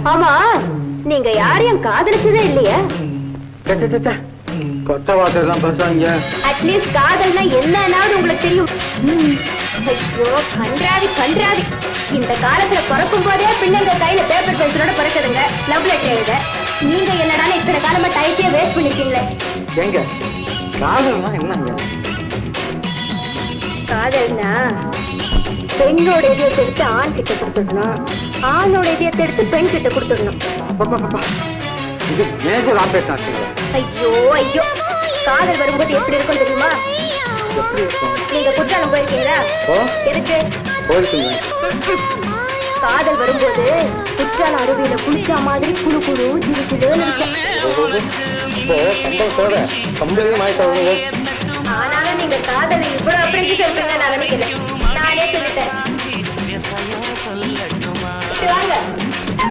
ஆமா, நீங்க யாரையும் காதலிச்சதே இல்லையா? கொட்ட வார்த்தைலாம் பேசுவாங்க. அட்லீஸ்ட் காதல்னா என்னன்னாவது உங்களுக்கு தெரியும். ஐயோ கன்றாவி கன்றாவி. இந்த காலத்துல பிறக்கும் போதே பிள்ளைங்க கையில பேப்பர் பென்சிலோட பிறக்குதுங்க லவ் லெட்டர் எழுத. நீங்க என்னடான இத்தனை காலமா டைப்பே வேஸ்ட் பண்ணிட்டீங்களே. எங்க காதல்னா என்னங்க? காதல்னா பெண்ணோட இதயத்தை எடுத்து ஆண் கிட்ட கொடுத்துடணும், ஆணோட இதயத்தை எடுத்து பெண் கிட்ட கொடுத்துடணும். ஐயோ ஐயோ, காதல் வரும்போது எப்படி இருக்கும் தெரியுமா? நீங்க குற்றாலம் போயிருக்கீங்களா? எதுக்கு போயிருக்கீங்க? காதல் வரும்போது குற்றாலம் அருவியில குளிச்சா மாதிரி குழு குழு சிறு சிறுன்னு இருக்கும். ஆனாலும் நீங்க காதலை இவ்வளவு அப்படி சொல்றீங்க நான் நினைக்கல. நானே சொல்லிட்டேன். வாங்க.